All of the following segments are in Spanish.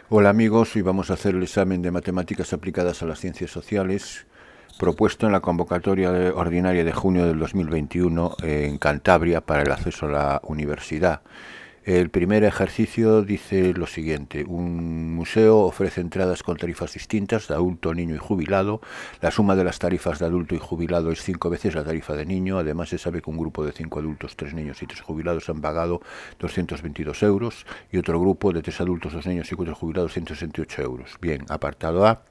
Hola amigos, hoy vamos a hacer el examen de matemáticas aplicadas a las ciencias sociales propuesto en la convocatoria ordinaria de junio del 2021 en Cantabria para el acceso a la universidad. El primer ejercicio dice lo siguiente: un museo ofrece entradas con tarifas distintas de adulto, niño y jubilado. La suma de las tarifas de adulto y jubilado es 5 veces la tarifa de niño. Además, se sabe que un grupo de 5 adultos, 3 niños y 3 jubilados han pagado 222 euros y otro grupo de 3 adultos, 2 niños y 4 jubilados 168 euros. Bien, apartado A: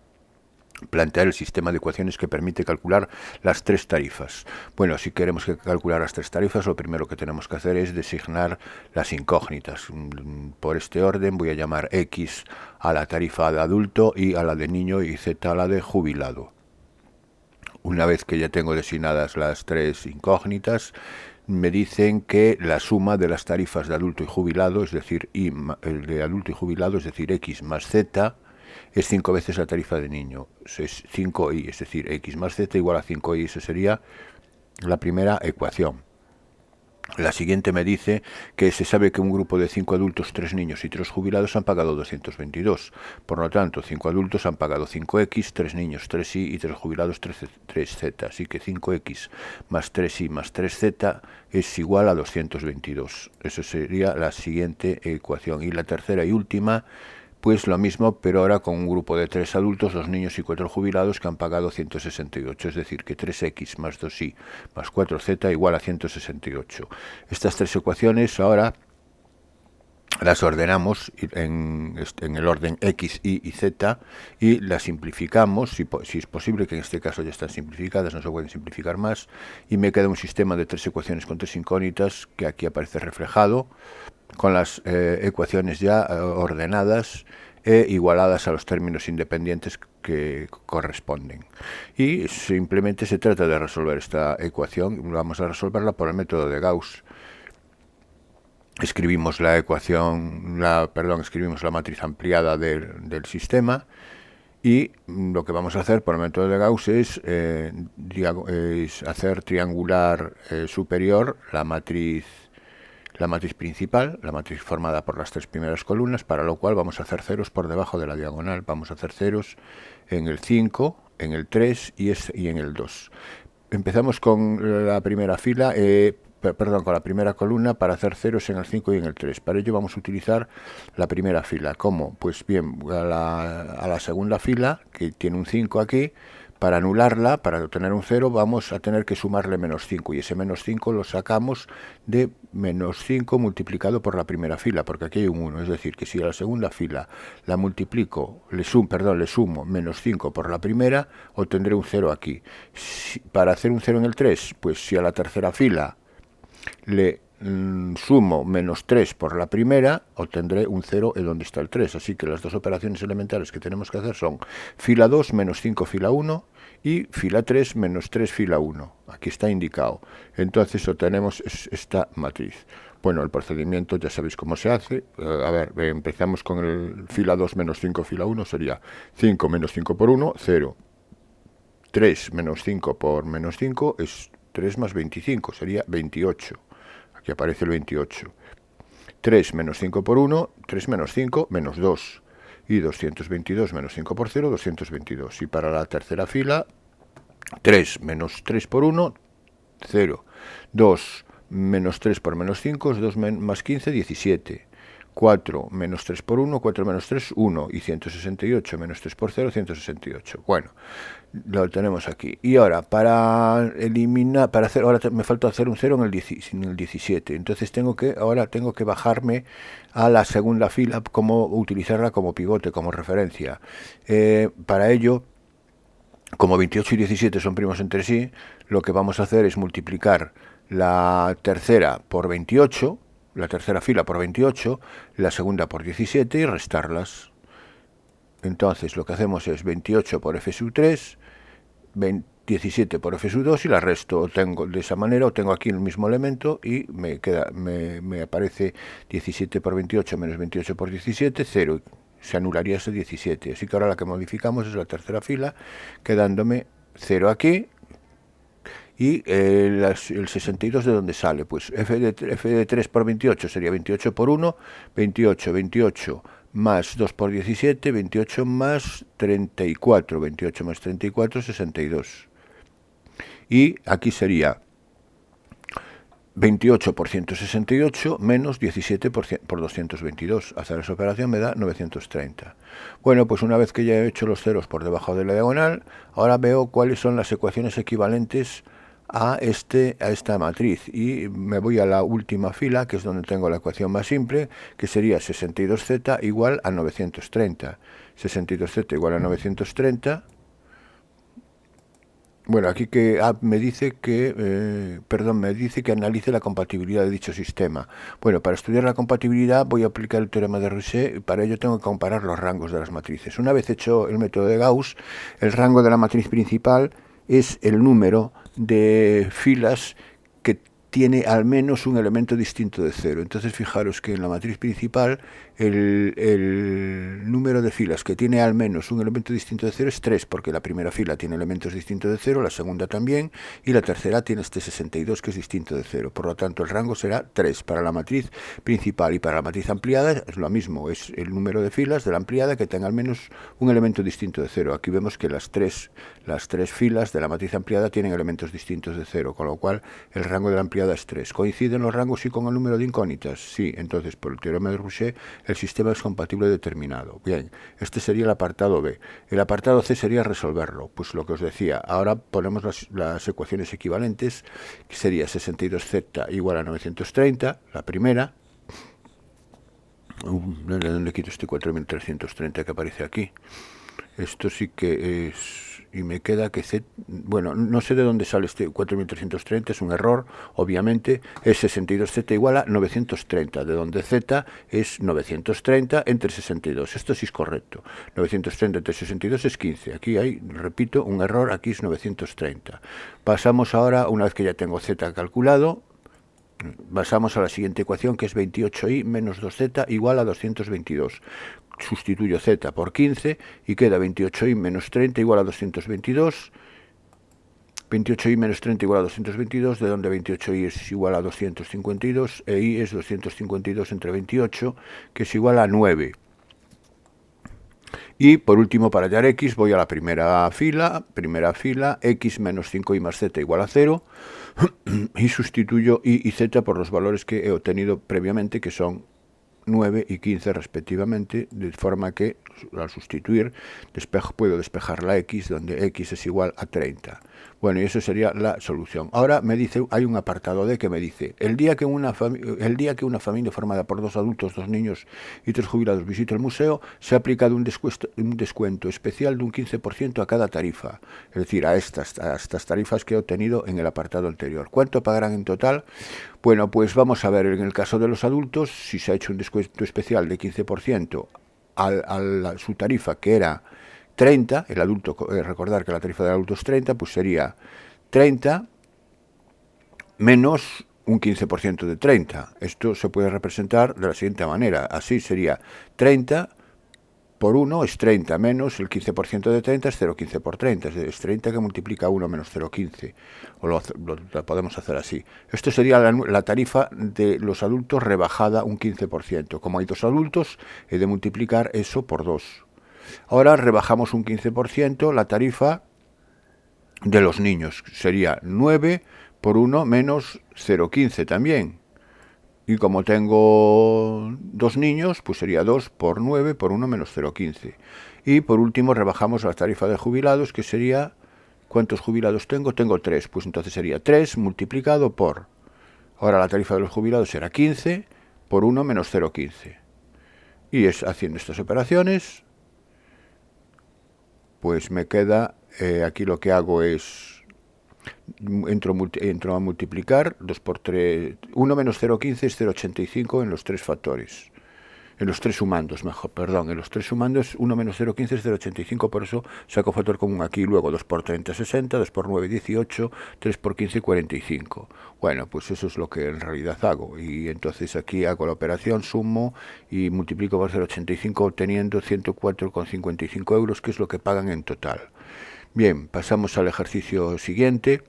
plantear el sistema de ecuaciones que permite calcular las tres tarifas. Bueno, si queremos calcular las tres tarifas, lo primero que tenemos que hacer es designar las incógnitas. Por este orden voy a llamar X a la tarifa de adulto, Y a la de niño y Z a la de jubilado. Una vez que ya tengo designadas las tres incógnitas, me dicen que la suma de las tarifas de adulto y jubilado, es decir, Y de adulto y jubilado, es decir, X más Z, es 5 veces la tarifa de niño. Es 5i, es decir, x más z igual a 5i. Esa sería la primera ecuación. La siguiente me dice que se sabe que un grupo de 5 adultos, 3 niños y 3 jubilados han pagado 222. Por lo tanto, 5 adultos han pagado 5x, 3 niños 3y y 3 jubilados 3z. Así que 5x más 3y más 3z es igual a 222. Esa sería la siguiente ecuación. Y la tercera y última, pues lo mismo, pero ahora con un grupo de 3 adultos, 2 niños y 4 jubilados que han pagado 168. Es decir, que 3x más 2y más 4z igual a 168. Estas tres ecuaciones ahora las ordenamos en el orden X, Y y Z y las simplificamos, si es posible, que en este caso ya están simplificadas, no se pueden simplificar más, y me queda un sistema de tres ecuaciones con tres incógnitas que aquí aparece reflejado, con las ecuaciones ya ordenadas e igualadas a los términos independientes que corresponden. Y simplemente se trata de resolver esta ecuación. Vamos a resolverla por el método de Gauss. Escribimos la matriz ampliada del sistema, y lo que vamos a hacer por el método de Gauss es hacer triangular superior la matriz principal, la matriz formada por las tres primeras columnas, para lo cual vamos a hacer ceros por debajo de la diagonal. Vamos a hacer ceros en el 5, en el 3 y en el 2. Empezamos con la primera fila, con la primera columna, para hacer ceros en el 5 y en el 3. Para ello vamos a utilizar la primera fila. ¿Cómo? Pues bien, a la segunda fila, que tiene un 5 aquí, para anularla, para obtener un 0, vamos a tener que sumarle menos 5, y ese menos 5 lo sacamos de menos 5 multiplicado por la primera fila, porque aquí hay un 1, es decir, que si a la segunda fila la multiplico, le sumo menos 5 por la primera, obtendré un 0 aquí. Para hacer un 0 en el 3, pues si a la tercera fila le sumo menos 3 por la primera, obtendré un 0 en donde está el 3. Así que las dos operaciones elementales que tenemos que hacer son fila 2 menos 5 fila 1 y fila 3 menos 3 fila 1. Aquí está indicado. Entonces obtenemos esta matriz. Bueno, el procedimiento ya sabéis cómo se hace. Empezamos con el fila 2 menos 5 fila 1, sería 5 menos 5 por 1, 0. 3 menos 5 por menos 5 es 3 más 25, sería 28. Aquí aparece el 28. 3 menos 5 por 1, 3 menos 5, menos 2. Y 222 menos 5 por 0, 222. Y para la tercera fila, 3 menos 3 por 1, 0. 2 menos 3 por menos 5 es 2 más 15, 17. 4 menos 3 por 1, 4 menos 3, 1. Y 168 menos 3 por 0, 168. Bueno, lo tenemos aquí. Y ahora, para eliminar, ahora me falta hacer un 0 en el 17. Entonces ahora tengo que bajarme a la segunda fila, utilizarla como pivote, como referencia. Para ello, como 28 y 17 son primos entre sí, lo que vamos a hacer es multiplicar la tercera por 28, la tercera fila por 28, la segunda por 17 y restarlas. Entonces lo que hacemos es 28 por f sub 3, 17 por f sub 2 y la resto. De esa manera obtengo aquí el mismo elemento y me aparece 17 por 28 menos 28 por 17, 0. Se anularía ese 17. Así que ahora la que modificamos es la tercera fila, quedándome 0 aquí. Y el 62 de dónde sale, pues f de 3 por 28 sería 28 por 1, 28, 28 más 2 por 17, 28 más 34, 28 más 34, 62. Y aquí sería 28 por 168 menos 17 por 222. Hacer esa operación me da 930. Bueno, pues una vez que ya he hecho los ceros por debajo de la diagonal, ahora veo cuáles son las ecuaciones equivalentes a esta matriz. Y me voy a la última fila, que es donde tengo la ecuación más simple, que sería 62z igual a 930. 62z igual a 930. Bueno, aquí que me dice que, me dice que analice la compatibilidad de dicho sistema. Bueno, para estudiar la compatibilidad voy a aplicar el teorema de Roussel y para ello tengo que comparar los rangos de las matrices. Una vez hecho el método de Gauss, el rango de la matriz principal es el número de filas que tiene al menos un elemento distinto de cero. Entonces fijaros que en la matriz principal el número de filas que tiene al menos un elemento distinto de cero es 3, porque la primera fila tiene elementos distintos de cero, la segunda también, y la tercera tiene este 62 que es distinto de cero. Por lo tanto, el rango será 3 para la matriz principal, y para la matriz ampliada es lo mismo, es el número de filas de la ampliada que tenga al menos un elemento distinto de cero. Aquí vemos que las tres filas de la matriz ampliada tienen elementos distintos de cero, con lo cual el rango de la ampliada es 3. ¿Coinciden los rangos y con el número de incógnitas? Sí, entonces por el teorema de Roussel el sistema es compatible determinado. Bien, este sería el apartado B. El apartado C sería resolverlo. Pues lo que os decía, ahora ponemos las ecuaciones equivalentes, que sería 62z igual a 930, la primera. ¿De dónde quito este 4330 que aparece aquí? Esto sí que es... Y me queda que Z... Bueno, no sé de dónde sale este 4330, es un error, obviamente. Es 62Z igual a 930, de donde Z es 930 entre 62. Esto sí es correcto. 930 entre 62 es 15. Aquí hay, repito, un error, aquí es 930. Pasamos ahora, una vez que ya tengo Z calculado, pasamos a la siguiente ecuación, que es 28i menos 2z igual a 222. Sustituyo z por 15 y queda 28i menos 30 igual a 222. 28i menos 30 igual a 222, de donde 28i es igual a 252 e i es 252 entre 28, que es igual a 9. Y por último, para hallar x, voy a la primera fila, x menos 5i más z igual a 0, y sustituyo y z por los valores que he obtenido previamente, que son 9 y 15 respectivamente, de forma que al sustituir puedo despejar la x, donde x es igual a 30. Bueno, y eso sería la solución. Ahora me dice, hay un apartado D que me dice, el día que una familia formada por 2 adultos, 2 niños y 3 jubilados visite el museo, se ha aplicado un descuento especial de un 15% a cada tarifa, es decir, a estas tarifas que he obtenido en el apartado anterior. ¿Cuánto pagarán en total? Bueno, pues vamos a ver, en el caso de los adultos, si se ha hecho un descuento especial de 15% a su tarifa, que era 30, el adulto, recordar que la tarifa del adulto es 30, pues sería 30 menos un 15% de 30. Esto se puede representar de la siguiente manera, así sería 30 por 1 es 30, menos el 15% de 30 es 0,15 por 30, es 30 que multiplica 1 menos 0,15, o lo podemos hacer así. Esto sería la tarifa de los adultos rebajada un 15%. Como hay 2 adultos, he de multiplicar eso por 2. Ahora rebajamos un 15% la tarifa de los niños, sería 9 por 1 menos 0,15 también. Y como tengo 2 niños, pues sería 2 por 9 por 1 menos 0,15. Y por último rebajamos la tarifa de jubilados, que sería, ¿cuántos jubilados tengo? Tengo 3, pues entonces sería 3 multiplicado por, ahora la tarifa de los jubilados será 15 por 1 menos 0,15. Y haciendo estas operaciones, pues me queda, aquí lo que hago es, entro a multiplicar, 2 por 3, 1 menos 0,15 es 0,85 en los 3 factores, en los 3 sumandos, en los 3 sumandos 1 menos 0,15 es 0,85, por eso saco factor común aquí, luego 2 por 30 60, 2 por 9 18, 3 por 15 45. Bueno, pues eso es lo que en realidad hago, y entonces aquí hago la operación, sumo y multiplico por 0,85 obteniendo 104,55 euros, que es lo que pagan en total. Bien, pasamos al ejercicio siguiente.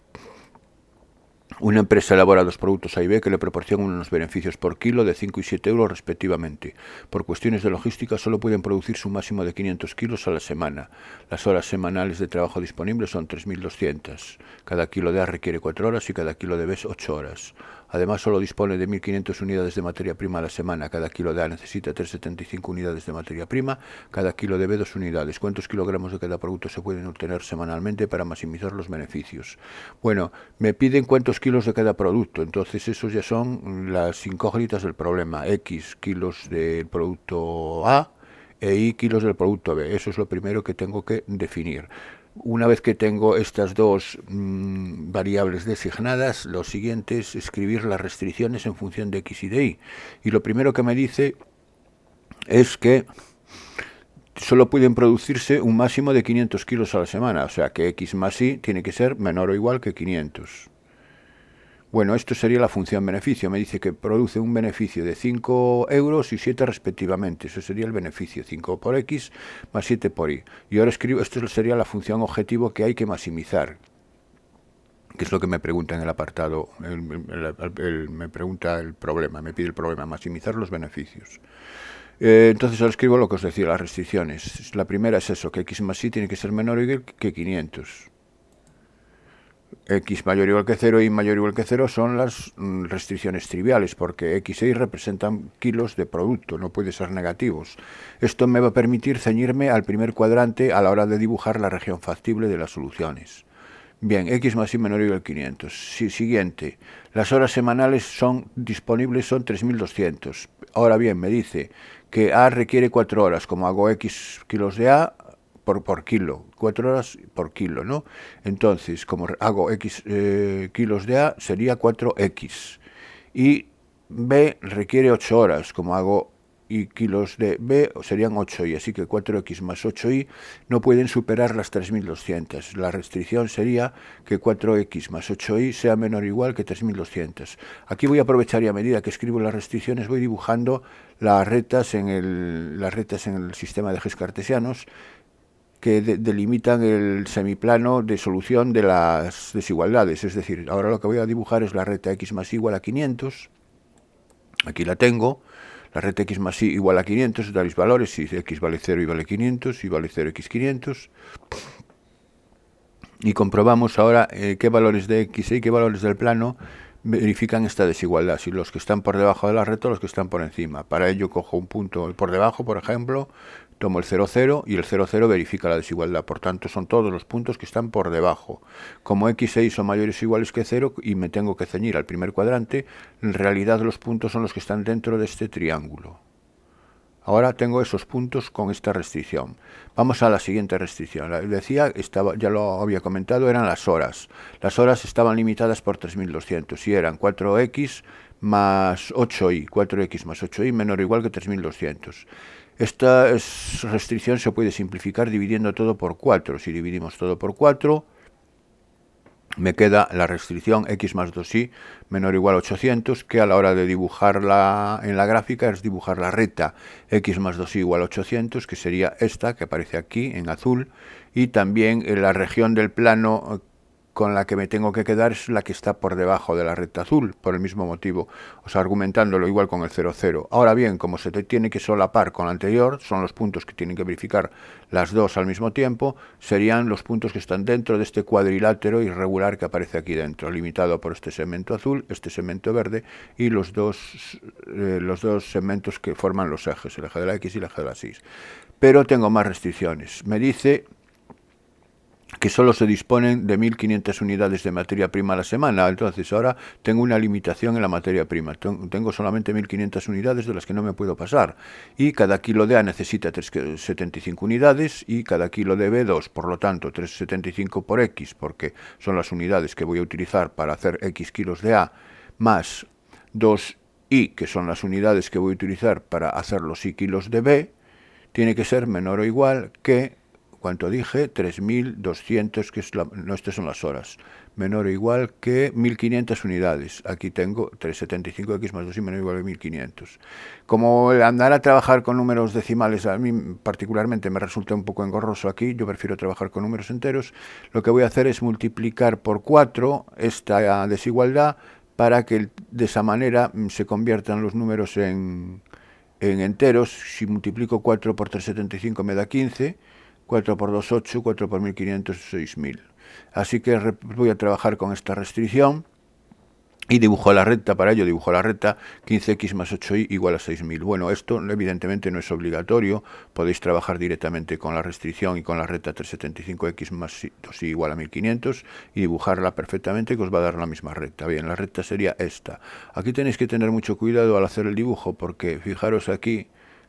Una empresa elabora dos productos A y B que le proporcionan unos beneficios por kilo de 5 y 7 euros respectivamente. Por cuestiones de logística solo pueden producirse un máximo de 500 kilos a la semana. Las horas semanales de trabajo disponibles son 3.200. Cada kilo de A requiere 4 horas y cada kilo de B 8 horas. Además, solo dispone de 1.500 unidades de materia prima a la semana. Cada kilo de A necesita 375 unidades de materia prima, cada kilo de B 2 unidades. ¿Cuántos kilogramos de cada producto se pueden obtener semanalmente para maximizar los beneficios? Bueno, me piden cuántos kilos de cada producto, entonces esos ya son las incógnitas del problema. X kilos del producto A e Y kilos del producto B. Eso es lo primero que tengo que definir. Una vez que tengo estas dos variables designadas, lo siguiente es escribir las restricciones en función de X y de Y. Y lo primero que me dice es que solo pueden producirse un máximo de 500 kilos a la semana, o sea que X más Y tiene que ser menor o igual que 500. Bueno, esto sería la función beneficio. Me dice que produce un beneficio de 5 euros y 7 respectivamente. Eso sería el beneficio, 5 por X más 7 por Y. Y ahora escribo, esto sería la función objetivo que hay que maximizar, que es lo que me pregunta en el apartado, me pregunta el problema, me pide el problema, maximizar los beneficios. Entonces ahora escribo lo que os decía, las restricciones. La primera es eso, que X más Y tiene que ser menor o igual que 500. X mayor o igual que 0 y mayor o igual que 0 son las restricciones triviales, porque X e Y representan kilos de producto, no puede ser negativos. Esto me va a permitir ceñirme al primer cuadrante a la hora de dibujar la región factible de las soluciones. Bien, X más Y menor o igual que 500. Sí, siguiente, las horas semanales disponibles son 3.200. Ahora bien, me dice que A requiere 4 horas, como hago X kilos de A, por kilo, 4 horas por kilo, ¿no? Entonces, como hago X kilos de A, sería 4X. Y B requiere 8 horas, como hago Y kilos de B, serían 8Y, así que 4X más 8Y no pueden superar las 3.200. La restricción sería que 4X más 8Y sea menor o igual que 3.200. Aquí voy a aprovechar y a medida que escribo las restricciones voy dibujando las rectas en el sistema de ejes cartesianos, que delimitan el semiplano de solución de las desigualdades. Es decir, ahora lo que voy a dibujar es la recta X más Y igual a 500. Aquí la tengo. La recta X más Y igual a 500, daréis valores. Si X vale 0 y vale 500, y vale 0 X 500. Y comprobamos ahora qué valores de X y qué valores del plano verifican esta desigualdad, si los que están por debajo de la recta o los que están por encima. Para ello cojo un punto por debajo, por ejemplo, tomo el 0, 0 y el 0, 0 verifica la desigualdad. Por tanto, son todos los puntos que están por debajo. Como X e Y son mayores o iguales que 0 y me tengo que ceñir al primer cuadrante, en realidad los puntos son los que están dentro de este triángulo. Ahora tengo esos puntos con esta restricción. Vamos a la siguiente restricción. Decía, ya lo había comentado, eran las horas. Las horas estaban limitadas por 3.200 y eran 4X más 8Y. 4X más 8Y menor o igual que 3.200. Esta restricción se puede simplificar dividiendo todo por 4. Si dividimos todo por 4, me queda la restricción X más 2Y menor o igual a 800, que a la hora de dibujarla en la gráfica es dibujar la recta X más 2Y igual a 800, que sería esta que aparece aquí en azul, y también en la región del plano con la que me tengo que quedar es la que está por debajo de la recta azul, por el mismo motivo, o sea, argumentándolo igual con el 0, 0. Ahora bien, como se tiene que solapar con la anterior, son los puntos que tienen que verificar las dos al mismo tiempo, serían los puntos que están dentro de este cuadrilátero irregular que aparece aquí dentro, limitado por este segmento azul, este segmento verde y los dos segmentos que forman los ejes, el eje de la X y el eje de la Y. Pero tengo más restricciones. Me dice que solo se disponen de 1.500 unidades de materia prima a la semana. Entonces ahora tengo una limitación en la materia prima. Tengo solamente 1.500 unidades de las que no me puedo pasar. Y cada kilo de A necesita 375 unidades y cada kilo de B 2. Por lo tanto, 375 por X, porque son las unidades que voy a utilizar para hacer X kilos de A, más 2Y, que son las unidades que voy a utilizar para hacer los Y kilos de B, tiene que ser menor o igual que ¿cuánto dije? 3.200, que es no, estas son las horas. Menor o igual que 1.500 unidades. Aquí tengo 375x más 2 y menor o igual que 1.500. Como andar a trabajar con números decimales a mí particularmente me resulta un poco engorroso aquí, yo prefiero trabajar con números enteros, lo que voy a hacer es multiplicar por 4 esta desigualdad para que de esa manera se conviertan los números en enteros. Si multiplico 4 por 375 me da 15, 4 por 2, 8, 4 por 1.500, 6.000. Así que voy a trabajar con esta restricción y dibujo la recta. Para ello dibujo la recta 15x más 8y igual a 6.000. Bueno, esto evidentemente no es obligatorio, podéis trabajar directamente con la restricción y con la recta 375x más 2y igual a 1.500 y dibujarla perfectamente, que os va a dar la misma recta. Bien, la recta sería esta. Aquí tenéis que tener mucho cuidado al hacer el dibujo, porque fijaros aquí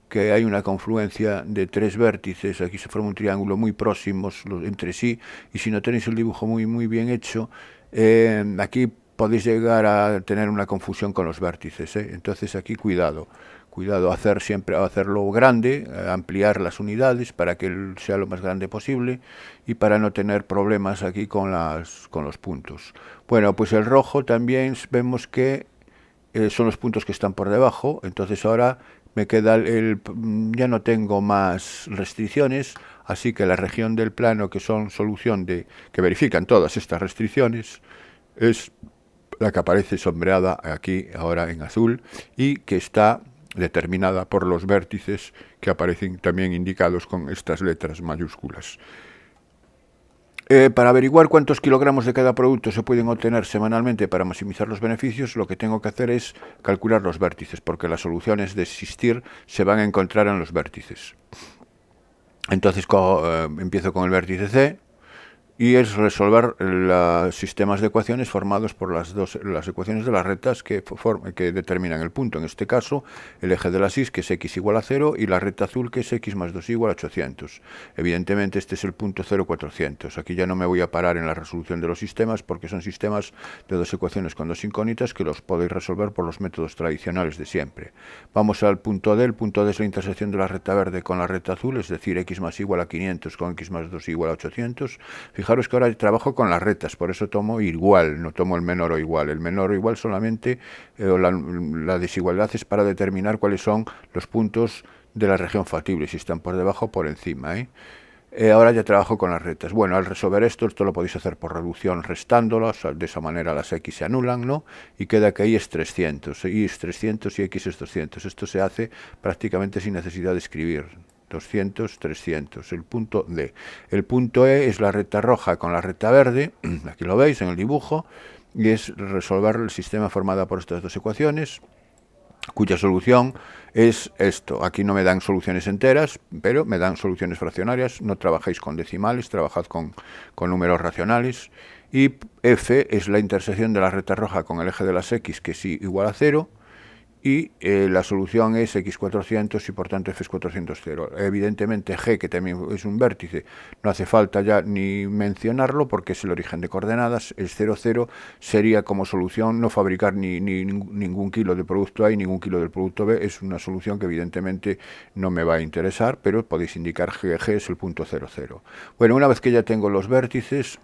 que hay una confluencia de 3 vértices, aquí se forma un triángulo muy próximos entre sí, y si no tenéis el dibujo muy bien hecho, aquí podéis llegar a tener una confusión con los vértices, Entonces aquí cuidado, hacerlo grande, ampliar las unidades para que sea lo más grande posible y para no tener problemas aquí con los puntos. Bueno, pues el rojo también vemos que son los puntos que están por debajo, entonces ahora me queda ya no tengo más restricciones, así que la región del plano que son solución que verifican todas estas restricciones es la que aparece sombreada aquí ahora en azul y que está determinada por los vértices que aparecen también indicados con estas letras mayúsculas. Para averiguar cuántos kilogramos de cada producto se pueden obtener semanalmente para maximizar los beneficios, lo que tengo que hacer es calcular los vértices, porque las soluciones de existir se van a encontrar en los vértices. Entonces empiezo con el vértice C, y es resolver los sistemas de ecuaciones formados por las ecuaciones de las rectas que determinan el punto. En este caso, el eje de las y, que es x igual a 0, y la recta azul, que es x más 2y igual a 800. Evidentemente, este es el punto 0,400. Aquí ya no me voy a parar en la resolución de los sistemas, porque son sistemas de dos ecuaciones con dos incógnitas que los podéis resolver por los métodos tradicionales de siempre. Vamos al punto D. El punto D es la intersección de la recta verde con la recta azul, es decir, x más y igual a 500 con x más 2y igual a 800. Fijaros que ahora trabajo con las rectas, por eso tomo igual, no tomo el menor o igual. El menor o igual solamente, la desigualdad es para determinar cuáles son los puntos de la región factible, si están por debajo o por encima. Ahora ya trabajo con las rectas. Bueno, al resolver esto lo podéis hacer por reducción restándolas, de esa manera las x se anulan, ¿no? Y queda que y es 300, y es 300 y x es 200. Esto se hace prácticamente sin necesidad de escribir. 200, 300, el punto D. El punto E es la recta roja con la recta verde, aquí lo veis en el dibujo, y es resolver el sistema formado por estas dos ecuaciones, cuya solución es esto. Aquí no me dan soluciones enteras, pero me dan soluciones fraccionarias. No trabajéis con decimales, trabajad con números racionales. Y F es la intersección de la recta roja con el eje de las x, que es y igual a 0, y la solución es x400 y por tanto f es 400, 0. Evidentemente G, que también es un vértice, no hace falta ya ni mencionarlo porque es el origen de coordenadas. El 0, 0 sería como solución no fabricar ningún kilo de producto A y ningún kilo del producto B. Es una solución que evidentemente no me va a interesar, pero podéis indicar que G es el punto 0, 0. Bueno, una vez que ya tengo los vértices,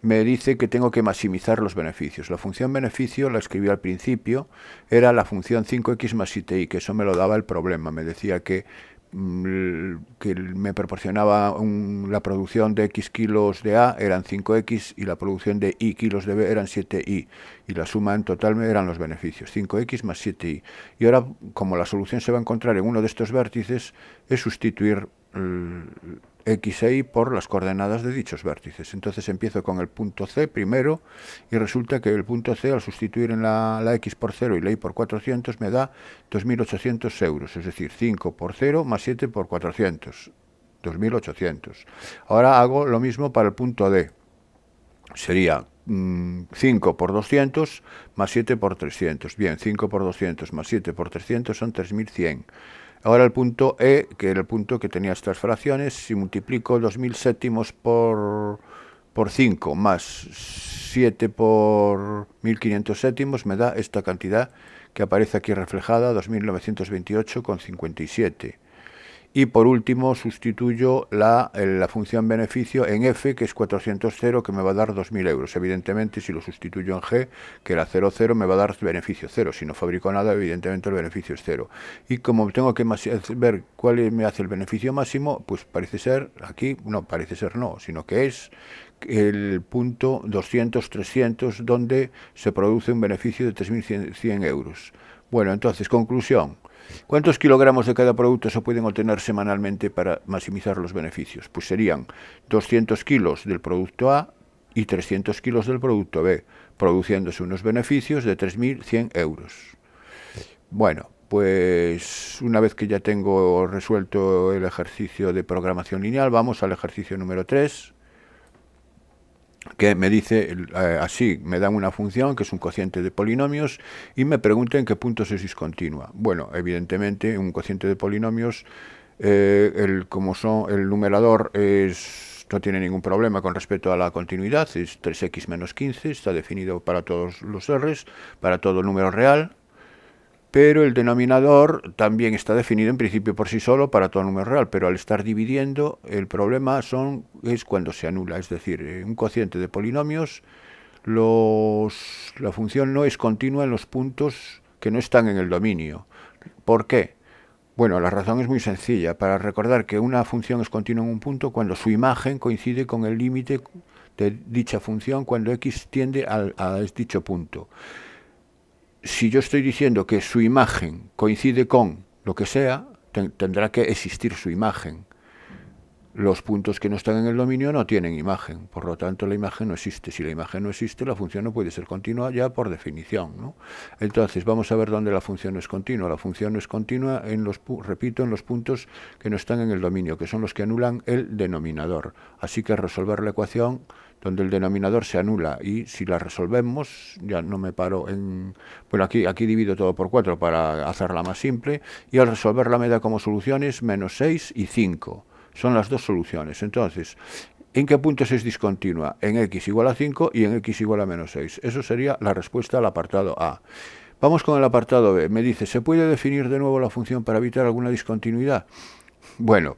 me dice que tengo que maximizar los beneficios. La función beneficio, la escribí al principio, era la función 5x más 7y, que eso me lo daba el problema. Me decía que me proporcionaba la producción de x kilos de A eran 5x y la producción de y kilos de B eran 7y. Y la suma en total eran los beneficios, 5x más 7y. Y ahora, como la solución se va a encontrar en uno de estos vértices, es sustituir x e y por las coordenadas de dichos vértices. Entonces empiezo con el punto C primero y resulta que el punto C, al sustituir en la x por 0 y la y por 400, me da 2.800 euros, es decir, 5 por 0 más 7 por 400, 2.800. Ahora hago lo mismo para el punto D. Sería 5 por 200 más 7 por 300. Bien, 5 por 200 más 7 por 300 son 3.100. Ahora el punto E, que era el punto que tenía estas fracciones, si multiplico 2.000 séptimos por 5 más 7 por 1.500 séptimos, me da esta cantidad que aparece aquí reflejada, 2.928,57. Y por último sustituyo la función beneficio en f, que es 400, que me va a dar 2.000 euros. Evidentemente, si lo sustituyo en g, que era 0, 0, me va a dar beneficio 0. Si no fabrico nada, evidentemente el beneficio es 0. Y como tengo que ver cuál me hace el beneficio máximo, pues parece ser, aquí, no, parece ser no, sino que es el punto 200, 300, donde se produce un beneficio de 3.100 euros. Bueno, entonces, conclusión. ¿Cuántos kilogramos de cada producto se pueden obtener semanalmente para maximizar los beneficios? Pues serían 200 kilos del producto A y 300 kilos del producto B, produciéndose unos beneficios de 3.100 euros. Bueno, pues una vez que ya tengo resuelto el ejercicio de programación lineal, vamos al ejercicio número 3, que me dice así, me dan una función que es un cociente de polinomios y me pregunta en qué puntos es discontinua. Bueno, evidentemente un cociente de polinomios, como son el numerador no tiene ningún problema con respecto a la continuidad, es 3x menos 15, está definido para todos los r's, para todo número real. Pero el denominador también está definido en principio por sí solo para todo número real, pero al estar dividiendo, el problema es cuando se anula. Es decir, en un cociente de polinomios, la función no es continua en los puntos que no están en el dominio. ¿Por qué? Bueno, la razón es muy sencilla. Para recordar que una función es continua en un punto cuando su imagen coincide con el límite de dicha función cuando x tiende a dicho punto. Si yo estoy diciendo que su imagen coincide con lo que sea, tendrá que existir su imagen. Los puntos que no están en el dominio no tienen imagen, por lo tanto la imagen no existe. Si la imagen no existe, la función no puede ser continua ya por definición, ¿no? Entonces, vamos a ver dónde la función no es continua. La función no es continua, repito, en los puntos que no están en el dominio, que son los que anulan el denominador. Así que resolver la ecuación donde el denominador se anula, y si la resolvemos, ya no me paro en... Bueno, aquí divido todo por 4 para hacerla más simple, y al resolverla me da como soluciones menos 6 y 5. Son las dos soluciones. Entonces, ¿en qué puntos es discontinua? En x igual a 5 y en x igual a menos 6. Eso sería la respuesta al apartado A. Vamos con el apartado B. Me dice, ¿se puede definir de nuevo la función para evitar alguna discontinuidad? Bueno,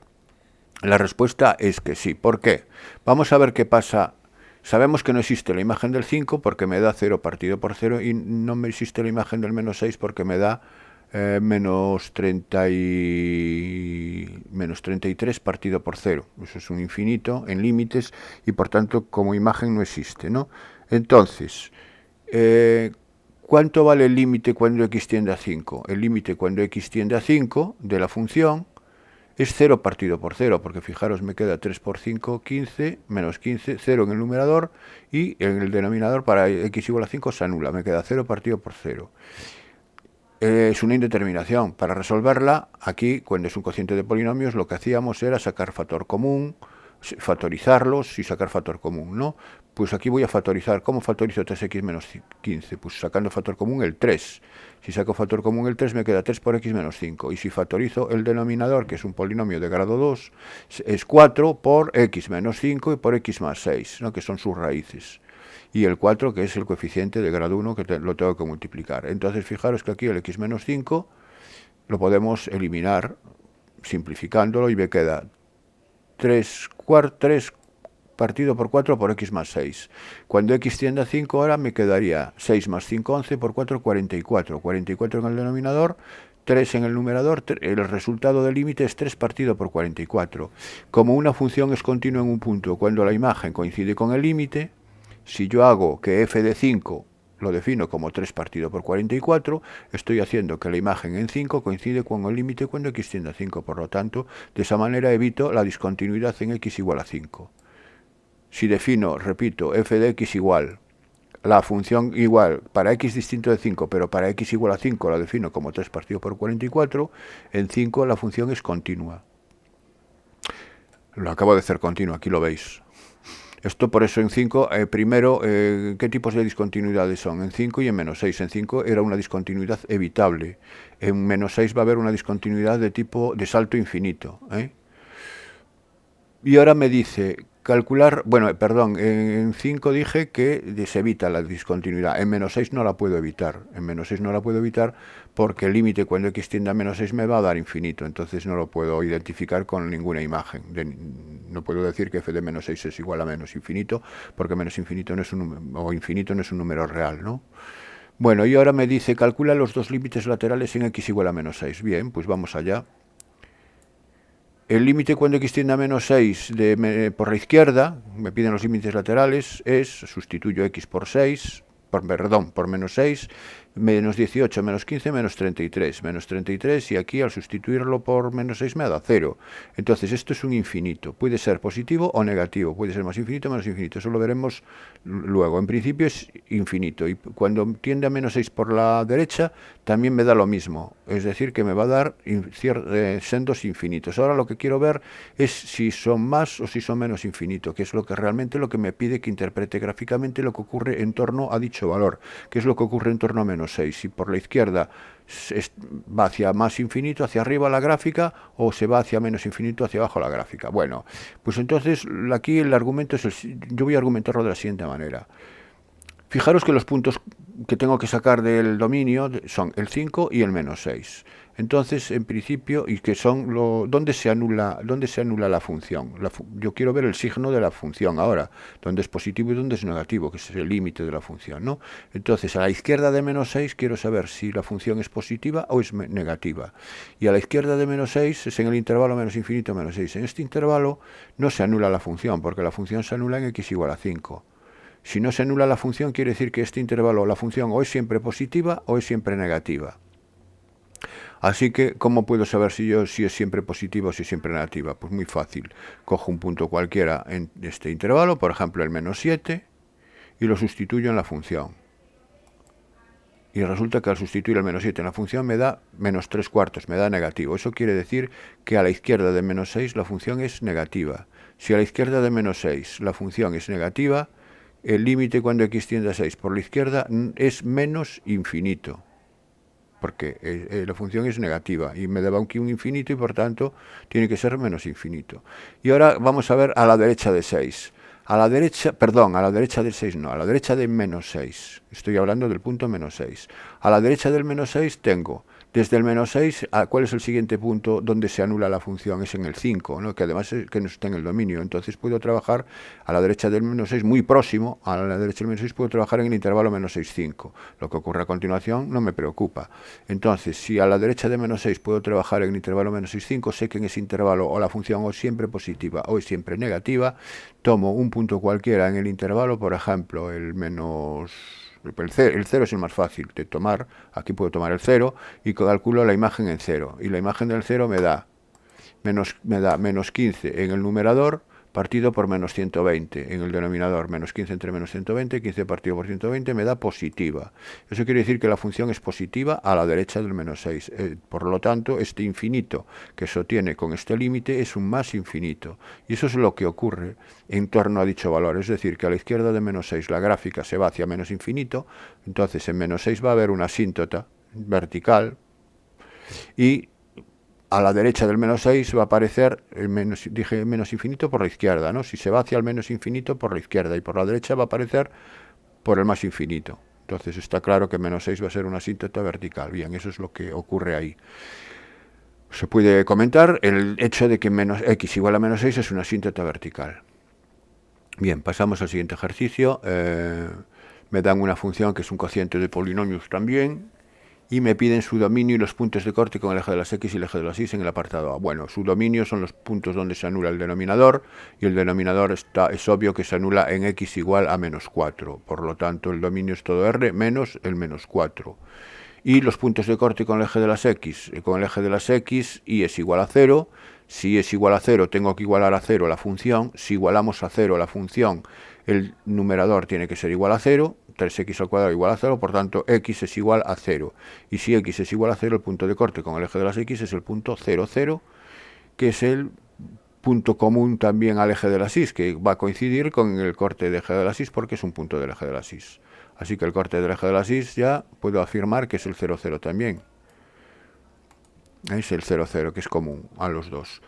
la respuesta es que sí. ¿Por qué? Vamos a ver qué pasa. Sabemos que no existe la imagen del 5 porque me da 0 partido por 0 y no me existe la imagen del menos 6 porque me da menos 33 partido por 0. Eso es un infinito en límites y por tanto como imagen no existe, ¿no? Entonces, ¿cuánto vale el límite cuando x tiende a 5? El límite cuando x tiende a 5 de la función es 0 partido por 0, porque fijaros, me queda 3 por 5, 15, menos 15, 0 en el numerador, y en el denominador para x igual a 5 se anula, me queda 0 partido por 0. Es una indeterminación. Para resolverla, aquí, cuando es un cociente de polinomios, lo que hacíamos era sacar factor común, factorizarlos y sacar factor común, ¿no? Pues aquí voy a factorizar. ¿Cómo factorizo 3x menos 15? Pues sacando factor común el 3. Si saco factor común el 3, me queda 3 por x menos 5. Y si factorizo el denominador, que es un polinomio de grado 2, es 4 por x menos 5 y por x más 6, ¿no? Que son sus raíces. Y el 4, que es el coeficiente de grado 1, que lo tengo que multiplicar. Entonces, fijaros que aquí el x menos 5 lo podemos eliminar simplificándolo y me queda 3 partido por 4 por x más 6. Cuando x tiende a 5, ahora me quedaría 6 más 5, 11 por 4, 44. 44 en el denominador, 3 en el numerador. El resultado del límite es 3 partido por 44. Como una función es continua en un punto cuando la imagen coincide con el límite, si yo hago que f de 5 lo defino como 3 partido por 44, estoy haciendo que la imagen en 5 coincide con el límite cuando x tiende a 5. Por lo tanto, de esa manera evito la discontinuidad en x igual a 5. Si defino, repito, f de x igual, la función igual para x distinto de 5, pero para x igual a 5 la defino como 3 partido por 44, en 5 la función es continua. Lo acabo de hacer continua, aquí lo veis. Esto por eso en 5, primero, ¿qué tipos de discontinuidades son? En 5 y en menos 6. En 5 era una discontinuidad evitable. En menos 6 va a haber una discontinuidad de tipo de salto infinito, ¿eh? Y ahora me dice, calcular, bueno, perdón, en 5 dije que se evita la discontinuidad, en menos 6 no la puedo evitar, porque el límite cuando x tiende a menos 6 me va a dar infinito, entonces no lo puedo identificar con ninguna imagen, no puedo decir que f de menos 6 es igual a menos infinito, porque menos infinito no es o infinito no es un número real, ¿no? Bueno, y ahora me dice, calcula los dos límites laterales en x igual a menos 6, bien, pues vamos allá. El límite cuando x tiende a menos 6 por la izquierda, me piden los límites laterales, sustituyo x por 6, por menos 6, menos 18, menos 15, menos 33, y aquí al sustituirlo por menos 6 me da 0. Entonces esto es un infinito, puede ser positivo o negativo, puede ser más infinito o menos infinito, eso lo veremos luego. En principio es infinito, y cuando tiende a menos 6 por la derecha también me da lo mismo, es decir, que me va a dar sendos infinitos. Ahora lo que quiero ver es si son más o si son menos infinito, que es realmente lo que me pide que interprete gráficamente lo que ocurre en torno a dicho valor, que es lo que ocurre en torno a menos 6. Si por la izquierda va hacia más infinito, hacia arriba la gráfica, o se va hacia menos infinito, hacia abajo la gráfica. Bueno, pues entonces aquí el argumento yo voy a argumentarlo de la siguiente manera. Fijaros que los puntos que tengo que sacar del dominio son el 5 y el menos 6. Entonces, en principio, y que son ¿dónde se anula la función? Yo quiero ver el signo de la función ahora, dónde es positivo y dónde es negativo, que es el límite de la función, ¿no? Entonces, a la izquierda de menos 6 quiero saber si la función es positiva o es negativa. Y a la izquierda de menos 6 es en el intervalo menos infinito menos 6. En este intervalo no se anula la función, porque la función se anula en x igual a 5. Si no se anula la función, quiere decir que este intervalo, la función, o es siempre positiva o es siempre negativa. Así que, ¿cómo puedo saber si es siempre positiva o si es siempre negativa? Pues muy fácil. Cojo un punto cualquiera en este intervalo, por ejemplo el menos 7, y lo sustituyo en la función. Y resulta que al sustituir el menos 7 en la función me da menos 3/4, me da negativo. Eso quiere decir que a la izquierda de menos 6 la función es negativa. Si a la izquierda de menos 6 la función es negativa, el límite cuando x tiende a 6 por la izquierda es menos infinito, porque la función es negativa y me daba aquí un infinito y por tanto tiene que ser menos infinito. Y ahora vamos a ver a la derecha de 6. A la derecha del 6 no, a la derecha de menos 6. Estoy hablando del punto menos 6. A la derecha del menos 6 tengo, desde el menos 6, ¿cuál es el siguiente punto donde se anula la función? Es en el 5, ¿no? Que además que no está en el dominio. Entonces puedo trabajar a la derecha del menos 6, muy próximo, a la derecha del menos 6 puedo trabajar en el intervalo menos 6, 5. Lo que ocurre a continuación no me preocupa. Entonces, si a la derecha de menos 6 puedo trabajar en el intervalo menos 6, 5, sé que en ese intervalo o la función o es siempre positiva o es siempre negativa. Tomo un punto cualquiera en el intervalo, por ejemplo, el 0 es el más fácil de tomar, aquí puedo tomar el 0 y calculo la imagen en 0. Y la imagen del 0 me da menos 15 en el numerador partido por menos 120 en el denominador. Menos 15 entre menos 120, 15 partido por 120 me da positiva. Eso quiere decir que la función es positiva a la derecha del menos 6. Por lo tanto, este infinito que se obtiene con este límite es un más infinito. Y eso es lo que ocurre en torno a dicho valor. Es decir, que a la izquierda de menos 6 la gráfica se va hacia menos infinito, entonces en menos 6 va a haber una asíntota vertical y a la derecha del menos 6 va a aparecer menos infinito por la izquierda, ¿no? Si se va hacia el menos infinito por la izquierda y por la derecha va a aparecer por el más infinito. Entonces está claro que menos 6 va a ser una asíntota vertical. Bien, eso es lo que ocurre ahí. Se puede comentar el hecho de que x igual a menos 6 es una asíntota vertical. Bien, pasamos al siguiente ejercicio. Me dan una función que es un cociente de polinomios también, y me piden su dominio y los puntos de corte con el eje de las x y el eje de las y en el apartado A. Bueno, su dominio son los puntos donde se anula el denominador, y el denominador es obvio que se anula en x igual a menos 4. Por lo tanto, el dominio es todo r menos el menos 4. Y los puntos de corte con el eje de las x. Con el eje de las x, y es igual a 0. Si es igual a 0, tengo que igualar a 0 la función. Si igualamos a 0 la función, el numerador tiene que ser igual a 0. 3x al cuadrado igual a 0, por tanto x es igual a 0. Y si x es igual a 0, el punto de corte con el eje de las x es el punto 0, 0, que es el punto común también al eje de las y, que va a coincidir con el corte de eje de las y porque es un punto del eje de las y. Así que el corte del eje de las y ya puedo afirmar que es el 0, 0 también. Es el 0, 0, que es común a los dos.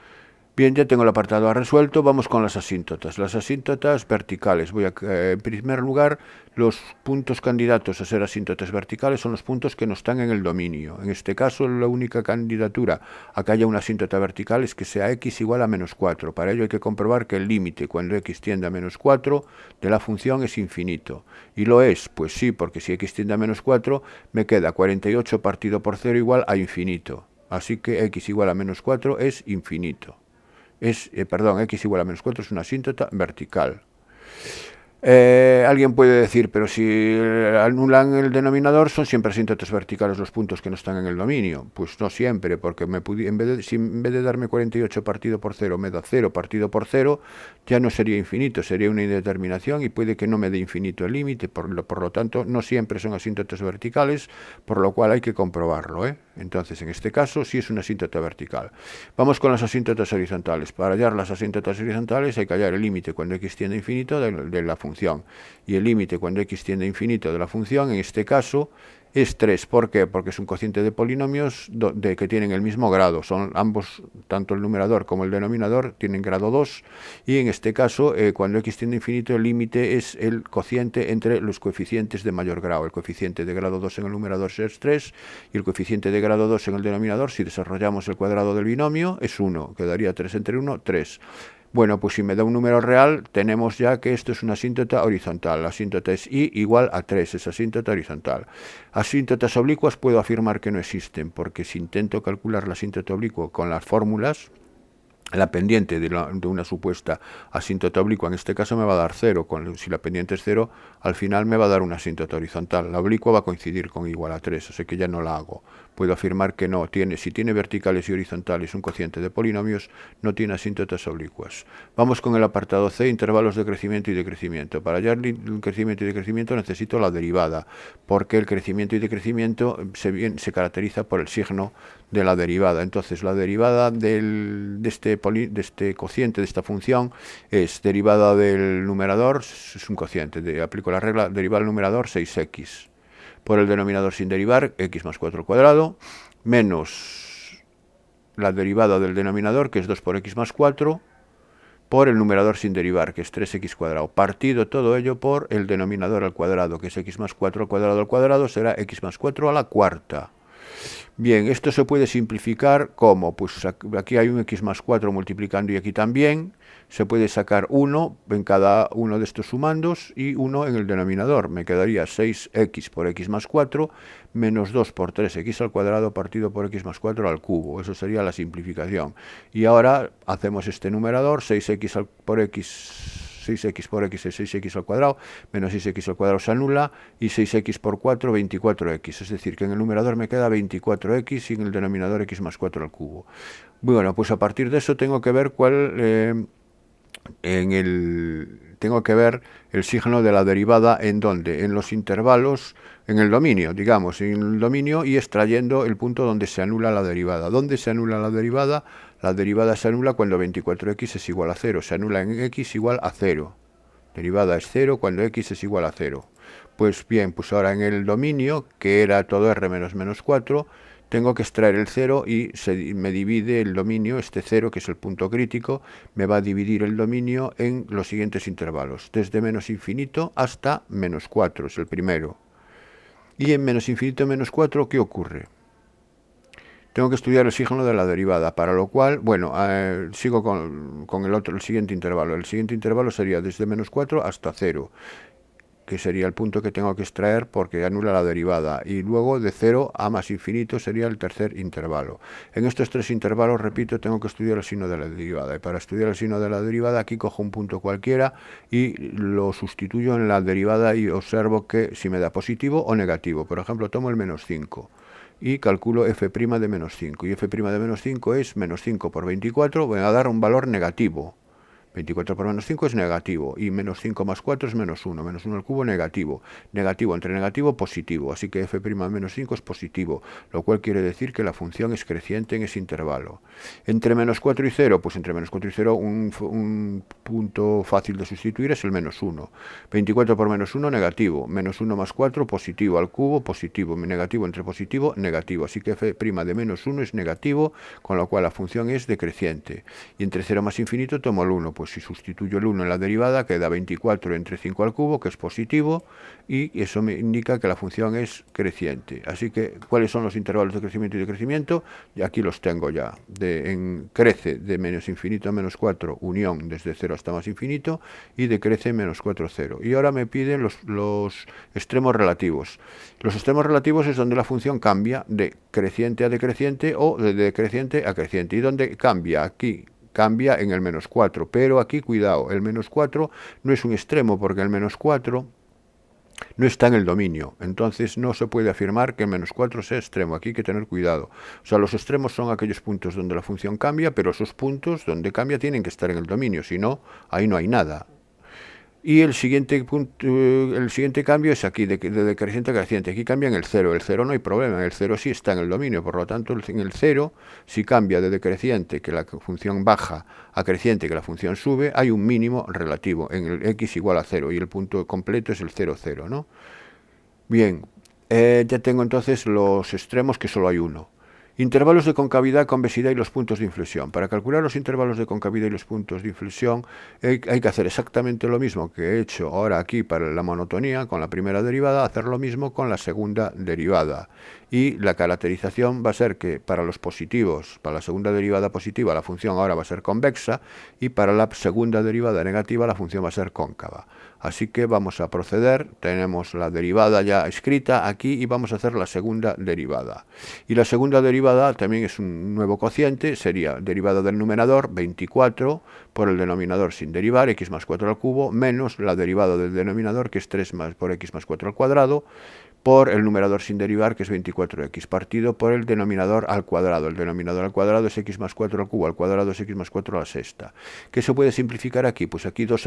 Bien, ya tengo el apartado A resuelto, vamos con las asíntotas. Las asíntotas verticales. En primer lugar, los puntos candidatos a ser asíntotas verticales son los puntos que no están en el dominio. En este caso, la única candidatura a que haya una asíntota vertical es que sea x igual a menos 4. Para ello hay que comprobar que el límite cuando x tiende a menos 4 de la función es infinito. ¿Y lo es? Pues sí, porque si x tiende a menos 4, me queda 48 partido por 0 igual a infinito. Así que x igual a menos 4 es infinito. X igual a menos 4 es una asíntota vertical. Alguien puede decir, pero si anulan el denominador, son siempre asíntotas verticales los puntos que no están en el dominio. Pues no siempre, porque en vez de darme 48 partido por 0 me da 0 partido por 0, ya no sería infinito, sería una indeterminación y puede que no me dé infinito el límite, por lo tanto no siempre son asíntotas verticales, por lo cual hay que comprobarlo, Entonces, en este caso, sí es una asíntota vertical. Vamos con las asíntotas horizontales. Para hallar las asíntotas horizontales hay que hallar el límite cuando x tiende a infinito de la función. Y el límite cuando x tiende a infinito de la función, en este caso, es 3. ¿Por qué? Porque es un cociente de polinomios que tienen el mismo grado. Son ambos, tanto el numerador como el denominador, tienen grado 2. Y en este caso, cuando x tiende a infinito, el límite es el cociente entre los coeficientes de mayor grado. El coeficiente de grado 2 en el numerador es 3 y el coeficiente de grado 2 en el denominador, si desarrollamos el cuadrado del binomio, es 1. Quedaría 3 entre 1, 3. Bueno, pues si me da un número real, tenemos ya que esto es una asíntota horizontal. La asíntota es y igual a 3, es asíntota horizontal. Asíntotas oblicuas puedo afirmar que no existen, porque si intento calcular la asíntota oblicua con las fórmulas, la pendiente de una supuesta asíntota oblicua, en este caso me va a dar 0, si la pendiente es 0, al final me va a dar una asíntota horizontal. La oblicua va a coincidir con igual a 3, así que ya no la hago. Puedo afirmar que no, si tiene verticales y horizontales un cociente de polinomios, no tiene asíntotas oblicuas. Vamos con el apartado C, intervalos de crecimiento y decrecimiento. Para hallar el crecimiento y decrecimiento necesito la derivada, porque el crecimiento y decrecimiento se caracteriza por el signo de la derivada. Entonces, la derivada de este cociente, de esta función, es derivada del numerador, es un cociente, aplico la regla, derivada del numerador 6x, por el denominador sin derivar, x más 4 al cuadrado, menos la derivada del denominador, que es 2 por x más 4, por el numerador sin derivar, que es 3x cuadrado, partido todo ello por el denominador al cuadrado, que es x más 4 al cuadrado, será x más 4 a la cuarta. Bien, esto se puede simplificar como, pues aquí hay un x más 4 multiplicando y aquí también, se puede sacar 1 en cada uno de estos sumandos y 1 en el denominador. Me quedaría 6x por x más 4 menos 2 por 3x al cuadrado partido por x más 4 al cubo. Eso sería la simplificación. Y ahora hacemos este numerador, 6x por x... 6x por x es 6x al cuadrado, menos 6x al cuadrado se anula, y 6x por 4, 24x. Es decir, que en el numerador me queda 24x y en el denominador x más 4 al cubo. Bueno, pues a partir de eso tengo que ver tengo que ver el signo de la derivada en dónde, en los intervalos, en el dominio, digamos, en el dominio y extrayendo el punto donde se anula la derivada. ¿Dónde se anula la derivada? La derivada se anula cuando 24x es igual a 0, se anula en x igual a 0. Derivada es 0 cuando x es igual a 0. Pues bien, pues ahora en el dominio, que era todo r menos 4, tengo que extraer el 0 y me divide el dominio, este 0, que es el punto crítico, me va a dividir el dominio en los siguientes intervalos, desde menos infinito hasta menos 4, es el primero. Y en menos infinito menos 4, ¿qué ocurre? Tengo que estudiar el signo de la derivada, para lo cual, bueno, sigo con el siguiente intervalo. El siguiente intervalo sería desde menos 4 hasta 0. Que sería el punto que tengo que extraer porque anula la derivada, y luego de 0 a más infinito sería el tercer intervalo. En estos tres intervalos, repito, tengo que estudiar el signo de la derivada, y para estudiar el signo de la derivada aquí cojo un punto cualquiera y lo sustituyo en la derivada y observo que si me da positivo o negativo. Por ejemplo, tomo el menos 5 y calculo f' de menos 5, y f' de menos 5 es menos 5 por 24, voy a dar un valor negativo. 24 por menos 5 es negativo, y menos 5 más 4 es menos 1, menos 1 al cubo negativo, negativo entre negativo positivo, así que f' menos 5 es positivo, lo cual quiere decir que la función es creciente en ese intervalo. Entre menos 4 y 0, pues entre menos 4 y 0 un punto fácil de sustituir es el menos 1. 24 por menos 1 negativo, menos 1 más 4 positivo al cubo, positivo, negativo entre positivo, negativo, así que f' de menos 1 es negativo, con lo cual la función es decreciente. Y entre 0 más infinito tomo el 1, pues si sustituyo el 1 en la derivada queda 24 entre 5 al cubo, que es positivo, y eso me indica que la función es creciente. Así que, ¿cuáles son los intervalos de crecimiento y decrecimiento? Y aquí los tengo ya. Crece de menos infinito a menos 4, unión desde 0 hasta más infinito, y decrece menos 4, 0. Y ahora me piden los extremos relativos. Los extremos relativos es donde la función cambia de creciente a decreciente o de decreciente a creciente. ¿Y dónde cambia? Aquí cambia en el menos 4, pero aquí cuidado, el menos 4 no es un extremo porque el menos 4 no está en el dominio, entonces no se puede afirmar que el menos 4 sea extremo, aquí hay que tener cuidado. O sea, los extremos son aquellos puntos donde la función cambia, pero esos puntos donde cambia tienen que estar en el dominio, si no, ahí no hay nada. Y el siguiente cambio es aquí, de decreciente a creciente. Aquí cambia en el 0. El 0 no hay problema, el 0 sí está en el dominio. Por lo tanto, en el 0, si cambia de decreciente, que la función baja, a creciente, que la función sube, hay un mínimo relativo en el x igual a 0. Y el punto completo es el 0, 0, ¿no? Bien, ya tengo entonces los extremos, que solo hay uno. Intervalos de concavidad, convexidad y los puntos de inflexión. Para calcular los intervalos de concavidad y los puntos de inflexión hay que hacer exactamente lo mismo que he hecho ahora aquí para la monotonía con la primera derivada, hacer lo mismo con la segunda derivada. Y la caracterización va a ser que para los positivos, para la segunda derivada positiva, la función ahora va a ser convexa, y para la segunda derivada negativa la función va a ser cóncava. Así que vamos a proceder, tenemos la derivada ya escrita aquí y vamos a hacer la segunda derivada. Y la segunda derivada también es un nuevo cociente, sería derivada del numerador, 24, por el denominador sin derivar, x más 4 al cubo, menos la derivada del denominador, que es 3 más por x más 4 al cuadrado, por el numerador sin derivar, que es 24x, partido por el denominador al cuadrado. El denominador al cuadrado es x más 4 al cubo, al cuadrado es x más 4 a la sexta. ¿Qué se puede simplificar aquí? Pues aquí dos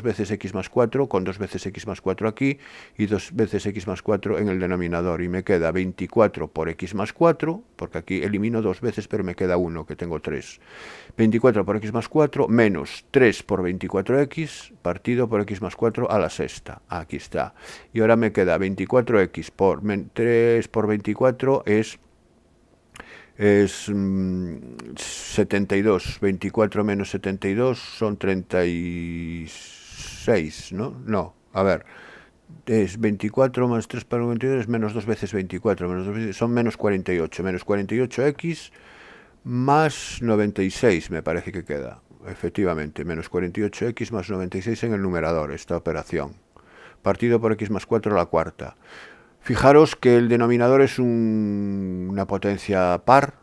veces x más 4, con 2 veces x más 4 aquí, y 2 veces x más 4 en el denominador, y me queda 24 por x más 4, porque aquí elimino 2 veces, pero me queda 1, que tengo 3. 24 por x más 4, menos 3 por 24x, partido por x más 4 a la sexta. Aquí está. Y ahora me queda 24x por 3 por 24 es 72. 24 menos 72 son 36, ¿no? No, a ver, es 24 más 3 por 22 es menos 2 veces 24, menos 2 veces, son menos 48, menos 48x más 96 me parece que queda, efectivamente, menos 48x más 96 en el numerador, esta operación, partido por x más 4 a la cuarta. Fijaros que el denominador es una potencia par,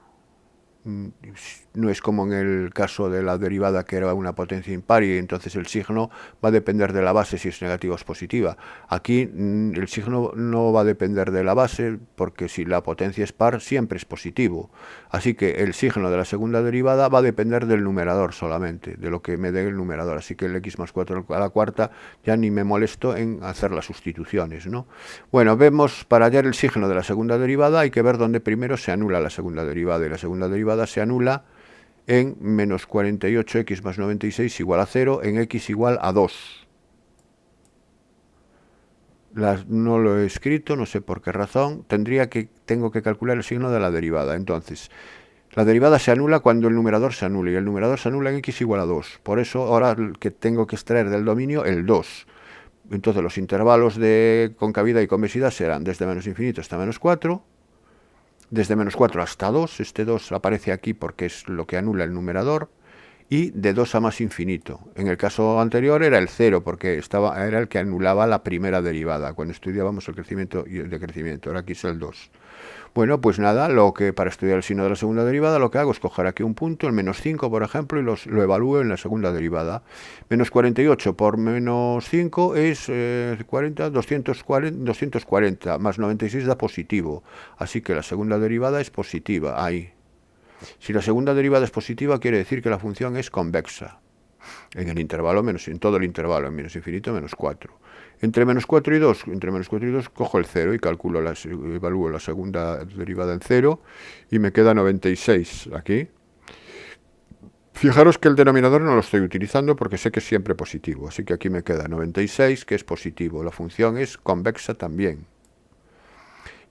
no es como en el caso de la derivada, que era una potencia impar, y entonces el signo va a depender de la base si es negativa o es positiva. Aquí el signo no va a depender de la base, porque si la potencia es par siempre es positivo. Así que el signo de la segunda derivada va a depender del numerador solamente, de lo que me dé el numerador. Así que el x más 4 a la cuarta ya ni me molesto en hacer las sustituciones, ¿no? Bueno, vemos, para hallar el signo de la segunda derivada hay que ver dónde primero se anula la segunda derivada, y la segunda derivada se anula en menos 48x más 96 igual a 0, en x igual a 2. No lo he escrito, no sé por qué razón. Tengo que calcular el signo de la derivada. Entonces, la derivada se anula cuando el numerador se anula, y el numerador se anula en x igual a 2. Por eso ahora que tengo que extraer del dominio el 2. Entonces los intervalos de concavidad y convexidad serán desde menos infinito hasta menos 4, desde menos 4 hasta 2, este 2 aparece aquí porque es lo que anula el numerador, y de 2 a más infinito. En el caso anterior era el 0, porque era el que anulaba la primera derivada, cuando estudiábamos el crecimiento y el decrecimiento. Ahora aquí es el 2. Bueno, pues nada, para estudiar el signo de la segunda derivada, lo que hago es coger aquí un punto, el menos 5, por ejemplo, y lo evalúo en la segunda derivada. Menos 48 por menos 5 es 240, más 96 da positivo. Así que la segunda derivada es positiva, ahí. Si la segunda derivada es positiva, quiere decir que la función es convexa. en el intervalo menos, en todo el intervalo, en menos infinito, menos 4. Entre menos 4 y 2, entre menos 4 y 2 cojo el 0 y calculo, evalúo la segunda derivada en 0 y me queda 96 aquí. Fijaros que el denominador no lo estoy utilizando porque sé que es siempre positivo, así que aquí me queda 96, que es positivo. La función es convexa también.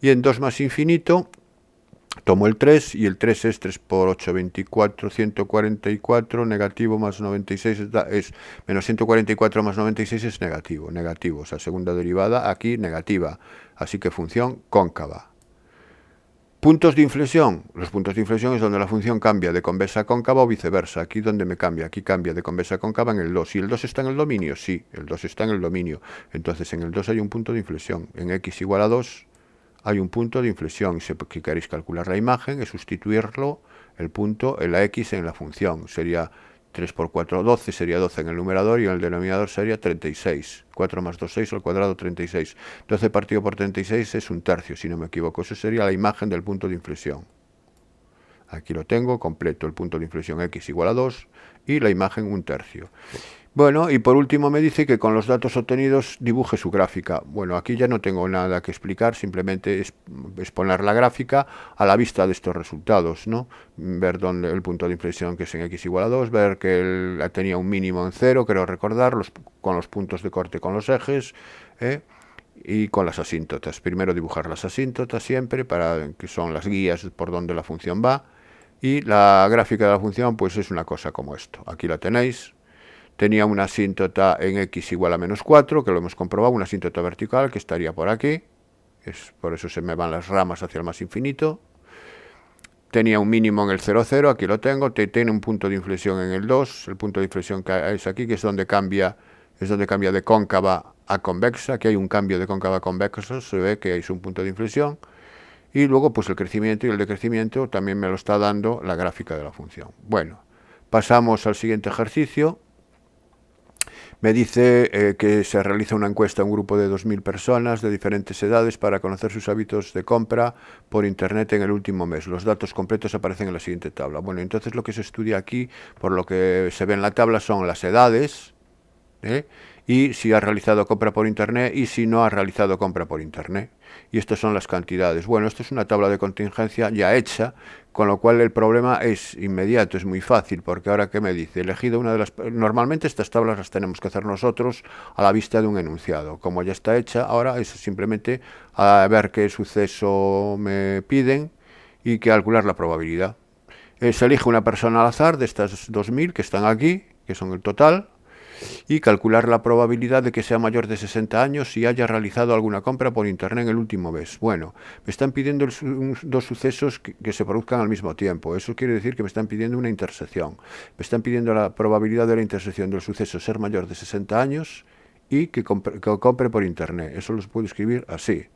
Y en 2 más infinito, tomo el 3, y el 3 es 3 por 8, 24, 144, negativo más 96 es menos 144 más 96 es negativo, negativo. O sea, segunda derivada aquí negativa, así que función cóncava. Puntos de inflexión. Los puntos de inflexión es donde la función cambia de convexa a cóncava o viceversa. Aquí donde me cambia. Aquí cambia de convexa a cóncava en el 2. ¿Y el 2 está en el dominio? Sí, el 2 está en el dominio. Entonces en el 2 hay un punto de inflexión. En x igual a 2 hay un punto de inflexión. Si queréis calcular la imagen, es sustituirlo, el punto, en la x en la función. Sería 3 por 4, 12, sería 12 en el numerador y en el denominador sería 36. 4 más 2, 6 al cuadrado, 36. 12 partido por 36 es un tercio, si no me equivoco. Eso sería la imagen del punto de inflexión. Aquí lo tengo, completo, el punto de inflexión x igual a 2 y la imagen un tercio. Bueno, y por último me dice que con los datos obtenidos dibuje su gráfica. Bueno, aquí ya no tengo nada que explicar, simplemente es poner la gráfica a la vista de estos resultados, ¿no? Ver dónde el punto de inflexión que es en x igual a 2, ver que él tenía un mínimo en 0, creo recordar, con los puntos de corte con los ejes, y con las asíntotas. Primero dibujar las asíntotas siempre, que son las guías por donde la función va, y la gráfica de la función pues es una cosa como esto. Aquí la tenéis. Tenía una asíntota en x igual a menos 4, que lo hemos comprobado, una asíntota vertical que estaría por aquí, por eso se me van las ramas hacia el más infinito. Tenía un mínimo en el 0, 0, aquí lo tengo, tiene un punto de inflexión en el 2, el punto de inflexión que es aquí, que es donde cambia de cóncava a convexa, aquí hay un cambio de cóncava a convexa, se ve que es un punto de inflexión, y luego pues el crecimiento y el decrecimiento también me lo está dando la gráfica de la función. Bueno, pasamos al siguiente ejercicio. Me dice que se realiza una encuesta a un grupo de 2.000 personas de diferentes edades para conocer sus hábitos de compra por Internet en el último mes. Los datos completos aparecen en la siguiente tabla. Bueno, entonces lo que se estudia aquí, por lo que se ve en la tabla, son las edades, y si ha realizado compra por Internet y si no ha realizado compra por Internet. Y estas son las cantidades. Bueno, esto es una tabla de contingencia ya hecha, con lo cual el problema es inmediato, es muy fácil, porque ahora ¿qué me dice? Elegido una de las... Normalmente estas tablas las tenemos que hacer nosotros a la vista de un enunciado. Como ya está hecha, ahora es simplemente a ver qué suceso me piden y calcular la probabilidad. Se elige una persona al azar de estas 2.000 que están aquí, que son el total, y calcular la probabilidad de que sea mayor de 60 años y haya realizado alguna compra por Internet en el último mes. Bueno, me están pidiendo dos sucesos que se produzcan al mismo tiempo. Eso quiere decir que me están pidiendo una intersección. Me están pidiendo la probabilidad de la intersección del suceso ser mayor de 60 años y que compre por Internet. Eso lo puedo escribir así.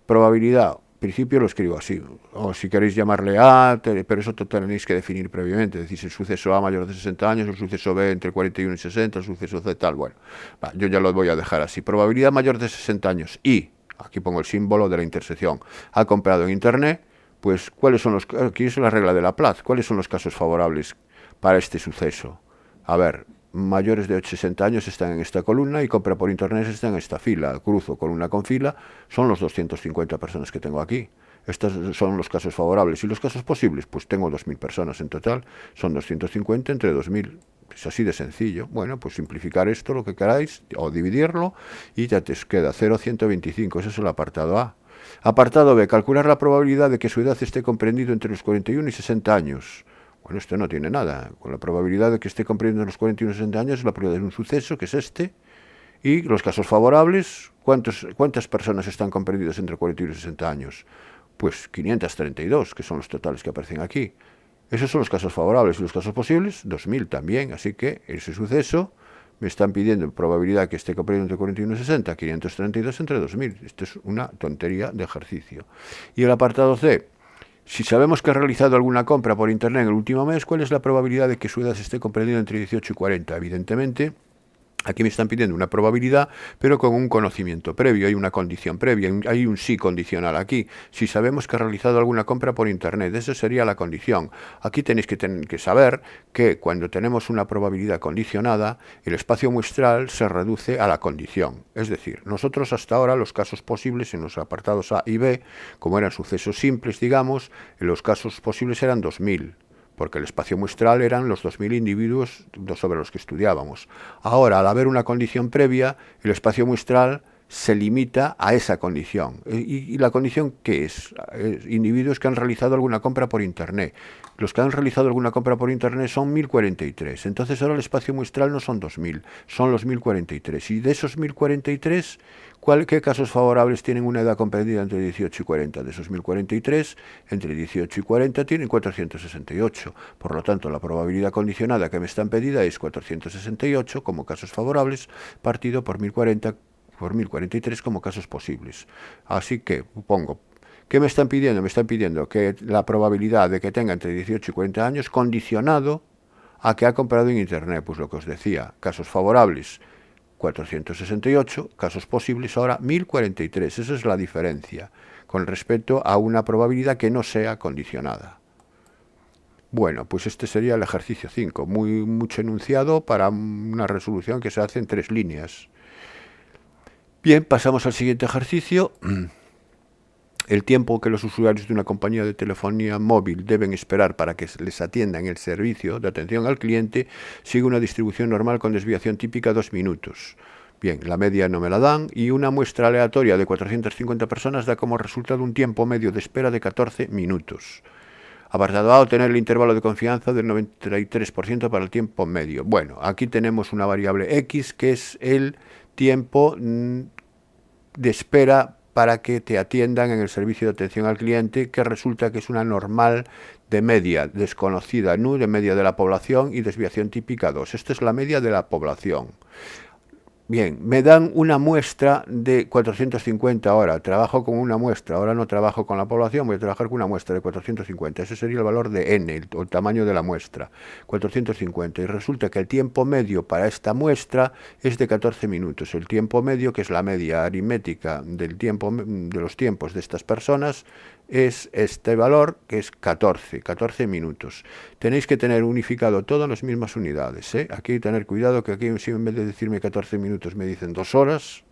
Probabilidad. Principio lo escribo así, o si queréis llamarle A, pero eso tenéis que definir previamente, decís el suceso A mayor de 60 años, el suceso B entre 41 y 60, el suceso C tal, bueno, yo ya lo voy a dejar así, probabilidad mayor de 60 años y, aquí pongo el símbolo de la intersección, ha comprado en Internet, pues ¿cuáles son aquí es la regla de Laplace, cuáles son los casos favorables para este suceso? A ver, mayores de 60 años están en esta columna y compra por Internet está en esta fila. Cruzo columna con fila, son los 250 personas que tengo aquí. Estos son los casos favorables. ¿Y los casos posibles? Pues tengo 2.000 personas en total, son 250 entre 2.000. Es así de sencillo. Bueno, pues simplificar esto lo que queráis, o dividirlo, y ya te queda 0,125. Ese es el apartado A. Apartado B, calcular la probabilidad de que su edad esté comprendido entre los 41 y 60 años. Bueno, esto no tiene nada. Con la probabilidad de que esté comprendiendo los 41 y 60 años, la probabilidad de un suceso, que es este, y los casos favorables, ¿cuántas personas están comprendidas entre 41 y 60 años? Pues 532, que son los totales que aparecen aquí. Esos son los casos favorables. Y los casos posibles, 2.000 también. Así que ese suceso me están pidiendo probabilidad que esté comprendido entre 41 y 60, 532 entre 2.000. Esto es una tontería de ejercicio. Y el apartado C. Si sabemos que ha realizado alguna compra por Internet en el último mes, ¿cuál es la probabilidad de que su edad esté comprendida entre 18 y 40? Evidentemente, Aquí me están pidiendo una probabilidad, pero con un conocimiento previo, hay una condición previa, hay un sí condicional aquí. Si sabemos que ha realizado alguna compra por Internet, esa sería la condición. Aquí tenéis que saber que cuando tenemos una probabilidad condicionada, el espacio muestral se reduce a la condición. Es decir, nosotros hasta ahora los casos posibles en los apartados A y B, como eran sucesos simples, digamos, en los casos posibles eran 2000. Porque el espacio muestral eran los 2000 individuos sobre los que estudiábamos. Ahora, al haber una condición previa, el espacio muestral se limita a esa condición. ¿Y la condición qué es? Individuos que han realizado alguna compra por Internet. Los que han realizado alguna compra por Internet son 1043. Entonces ahora el espacio muestral no son 2000, son los 1043. Y de esos 1043, ¿qué casos favorables tienen una edad comprendida entre 18 y 40? De esos 1043, entre 18 y 40 tienen 468. Por lo tanto, la probabilidad condicionada que me están pedida es 468 como casos favorables, partido por 1040 por 1043 como casos posibles. Así que pongo, ¿qué me están pidiendo? Me están pidiendo que la probabilidad de que tenga entre 18 y 40 años condicionado a que ha comprado en Internet. Pues lo que os decía, casos favorables 468, casos posibles ahora 1043. Esa es la diferencia con respecto a una probabilidad que no sea condicionada. Bueno, pues este sería el ejercicio 5, mucho enunciado para una resolución que se hace en 3 líneas. Bien, pasamos al siguiente ejercicio. El tiempo que los usuarios de una compañía de telefonía móvil deben esperar para que les atiendan el servicio de atención al cliente sigue una distribución normal con desviación típica 2 minutos. Bien, la media no me la dan y una muestra aleatoria de 450 personas da como resultado un tiempo medio de espera de 14 minutos. Apartado A, obtener el intervalo de confianza del 93% para el tiempo medio. Bueno, aquí tenemos una variable X que es el tiempo de espera para que te atiendan en el servicio de atención al cliente, que resulta que es una normal de media desconocida, nu de media de la población y desviación típica 2. Esta es la media de la población. Bien, me dan una muestra de 450 ahora, trabajo con una muestra, ahora no trabajo con la población, voy a trabajar con una muestra de 450, ese sería el valor de n, el tamaño de la muestra, 450, y resulta que el tiempo medio para esta muestra es de 14 minutos, el tiempo medio, que es la media aritmética del tiempo, de los tiempos de estas personas, es este valor, que es 14 minutos. Tenéis que tener unificado todo en las mismas unidades, ¿eh? Aquí tener cuidado que aquí si en vez de decirme 14 minutos me dicen 2 horas,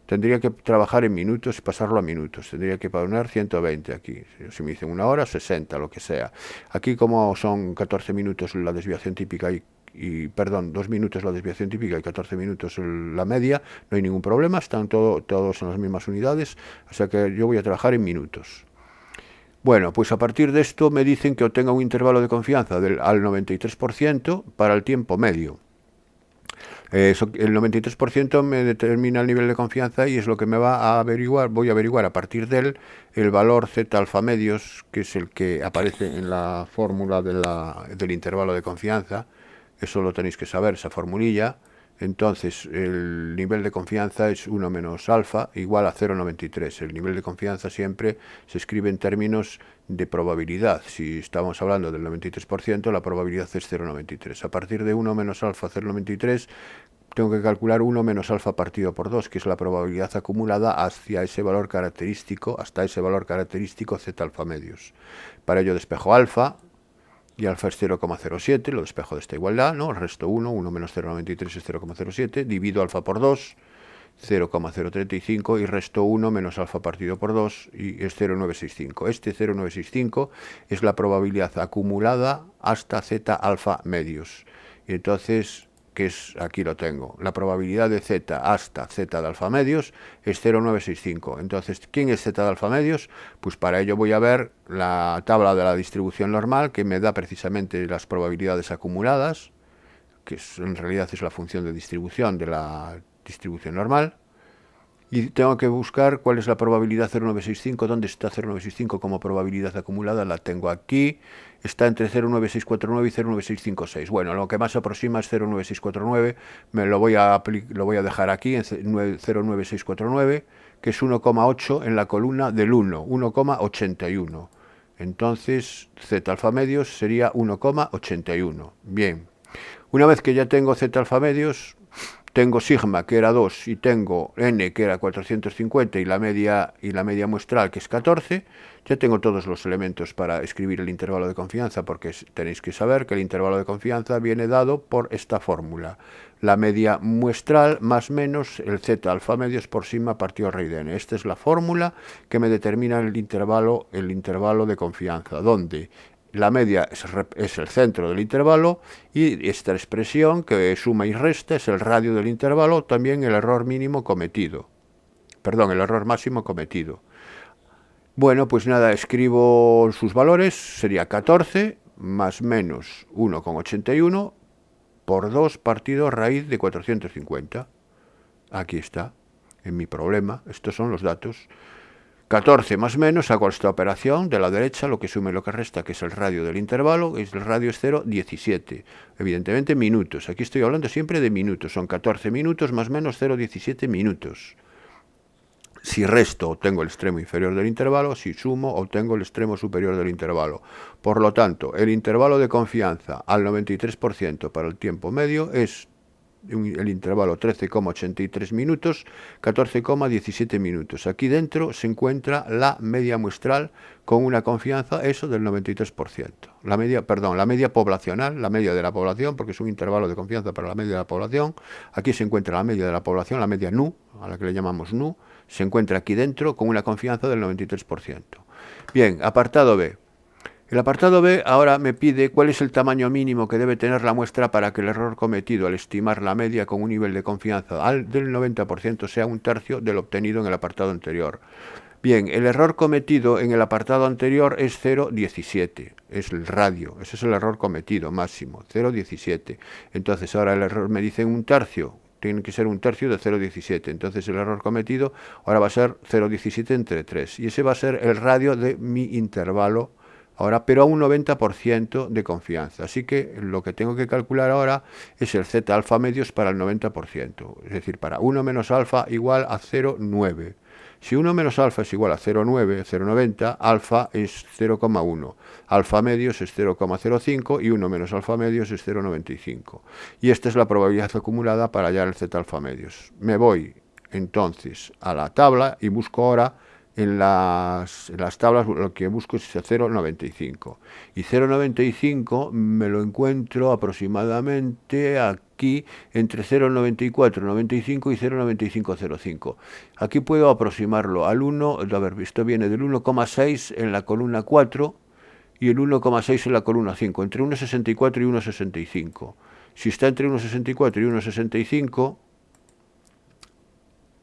tendría que trabajar en minutos y pasarlo a minutos. Tendría que poner 120 aquí. Si me dicen 1 hora, 60, lo que sea. Aquí como son 14 minutos la desviación típica perdón, 2 minutos la desviación típica y 14 minutos la media, no hay ningún problema, están todos en las mismas unidades, o sea que yo voy a trabajar en minutos. Bueno, pues a partir de esto me dicen que obtenga un intervalo de confianza al 93% para el tiempo medio. El 93% me determina el nivel de confianza y es lo que me va a averiguar, voy a averiguar a partir de él el valor Z alfa medios, que es el que aparece en la fórmula del intervalo de confianza. Eso lo tenéis que saber, esa formulilla. Entonces, el nivel de confianza es 1 menos alfa igual a 0,93. El nivel de confianza siempre se escribe en términos de probabilidad. Si estamos hablando del 93%, la probabilidad es 0,93. A partir de 1 menos alfa 0,93, tengo que calcular 1 menos alfa partido por 2, que es la probabilidad acumulada hacia ese valor característico, hasta ese valor característico Z alfa medios. Para ello despejo alfa, y alfa es 0,07, lo despejo de esta igualdad, ¿no? El resto 1 menos 0,93 es 0,07, divido alfa por 2, 0,035, y resto 1 menos alfa partido por 2, y es 0,965. Este 0,965 es la probabilidad acumulada hasta Z alfa medios. Y entonces, que es, aquí lo tengo, la probabilidad de Z hasta Z de alfa medios es 0,965. Entonces, ¿quién es Z de alfa medios? Pues para ello voy a ver la tabla de la distribución normal, que me da precisamente las probabilidades acumuladas, que en realidad es la función de distribución de la distribución normal. Y tengo que buscar cuál es la probabilidad 0,965. ¿Dónde está 0,965 como probabilidad acumulada? La tengo aquí. Está entre 0,9649 y 0,9656. Bueno, lo que más aproxima es 0,9649. Lo voy a dejar aquí en 0,9649, que es 1,8 en la columna del 1, 1,81. Entonces, Z alfa medios sería 1,81. Bien. Una vez que ya tengo Z alfa medios, tengo sigma, que era 2, y tengo n, que era 450, y la media muestral, que es 14, ya tengo todos los elementos para escribir el intervalo de confianza, porque tenéis que saber que el intervalo de confianza viene dado por esta fórmula. La media muestral más menos el z alfa medios por sigma partido raíz de n. Esta es la fórmula que me determina el intervalo de confianza, donde la media es el centro del intervalo y esta expresión que suma y resta es el radio del intervalo, también el error mínimo cometido. Perdón, el error máximo cometido. Bueno, pues nada, escribo sus valores, sería 14 más menos 1,81 por 2 partido raíz de 450. Aquí está, en mi problema, estos son los datos. 14 más menos, hago esta operación de la derecha, lo que suma y lo que resta, que es el radio del intervalo, el radio es 0,17. Evidentemente minutos, aquí estoy hablando siempre de minutos, son 14 minutos más menos 0,17 minutos. Si resto, obtengo el extremo inferior del intervalo, si sumo, obtengo el extremo superior del intervalo. Por lo tanto, el intervalo de confianza al 93% para el tiempo medio es el intervalo 13,83 minutos, 14,17 minutos. Aquí dentro se encuentra la media muestral con una confianza, eso del 93%. La media poblacional, la media de la población, porque es un intervalo de confianza para la media de la población. Aquí se encuentra la media de la población, la media NU, a la que le llamamos NU, se encuentra aquí dentro con una confianza del 93%. Bien, apartado B. El apartado B ahora me pide cuál es el tamaño mínimo que debe tener la muestra para que el error cometido al estimar la media con un nivel de confianza del 90% sea un tercio del obtenido en el apartado anterior. Bien, el error cometido en el apartado anterior es 0,17, es el radio, ese es el error cometido máximo, 0,17. Entonces ahora el error me dice un tercio, tiene que ser un tercio de 0,17, entonces el error cometido ahora va a ser 0,17 entre 3, y ese va a ser el radio de mi intervalo ahora, pero a un 90% de confianza. Así que lo que tengo que calcular ahora es el z alfa medios para el 90%. Es decir, para 1 menos alfa igual a 0,9. Si 1 menos alfa es igual a 0,9, 0,90, alfa es 0,1. Alfa medios es 0,05 y 1 menos alfa medios es 0,95. Y esta es la probabilidad acumulada para hallar el z alfa medios. Me voy entonces a la tabla y busco ahora en las tablas, lo que busco es 0,95. Y 0,95 me lo encuentro aproximadamente aquí entre 0,94, 95 y 0,9505. Aquí puedo aproximarlo al 1, a ver, esto viene del 1,6 en la columna 4 y el 1,6 en la columna 5, entre 1,64 y 1,65. Si está entre 1,64 y 1,65,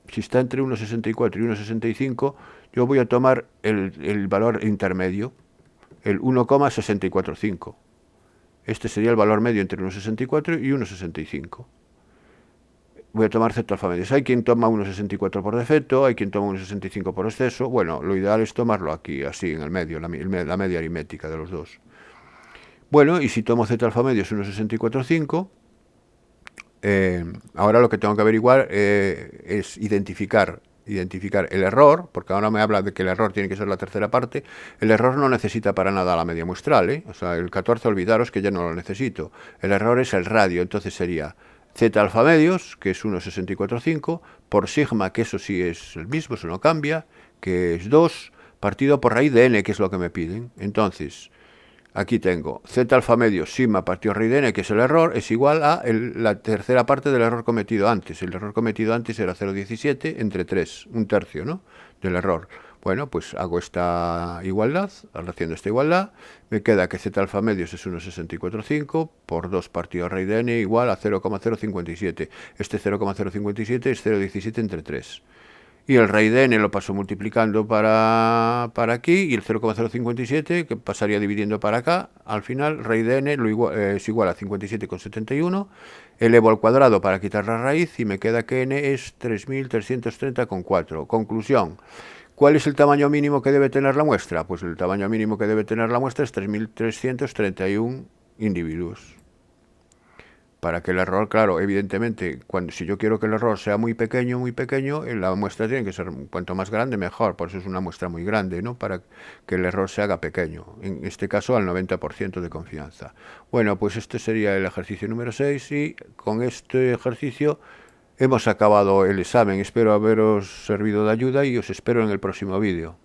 si está entre 1,64 y 1,65, yo voy a tomar el valor intermedio, el 1,645. Este sería el valor medio entre 1,64 y 1,65. Voy a tomar z alfa medios. Hay quien toma 1,64 por defecto, hay quien toma 1,65 por exceso. Bueno, lo ideal es tomarlo aquí, así, en el medio, la media aritmética de los dos. Bueno, y si tomo z alfa medios 1,645, ahora lo que tengo que averiguar es identificar el error, porque ahora me habla de que el error tiene que ser la tercera parte. El error no necesita para nada la media muestral, ¿eh? O sea, el 14, olvidaros que ya no lo necesito. El error es el radio, entonces sería z alfa medios, que es 1,645, por sigma, que eso sí es el mismo, eso no cambia, que es 2, partido por raíz de n, que es lo que me piden. Entonces, aquí tengo z alfa medios sigma partido raíz de n, que es el error, es igual a la tercera parte del error cometido antes. El error cometido antes era 0,17 entre 3, un tercio, ¿no?, del error. Bueno, pues hago esta igualdad, haciendo esta igualdad, me queda que z alfa medios es 1,645 por 2 partido raíz de n igual a 0,057. Este 0,057 es 0,17 entre 3. Y el raíz de n lo paso multiplicando para aquí, y el 0,057, que pasaría dividiendo para acá, al final raíz de n es igual a 57,71, elevo al cuadrado para quitar la raíz, y me queda que n es 3330,4. Conclusión. ¿Cuál es el tamaño mínimo que debe tener la muestra? Pues el tamaño mínimo que debe tener la muestra es 3331 individuos. Para que el error, claro, evidentemente, si yo quiero que el error sea muy pequeño, la muestra tiene que ser cuanto más grande mejor, por eso es una muestra muy grande, ¿no?, para que el error se haga pequeño, en este caso al 90% de confianza. Bueno, pues este sería el ejercicio número 6, y con este ejercicio Hemos acabado el examen, espero haberos servido de ayuda y os espero en el próximo vídeo.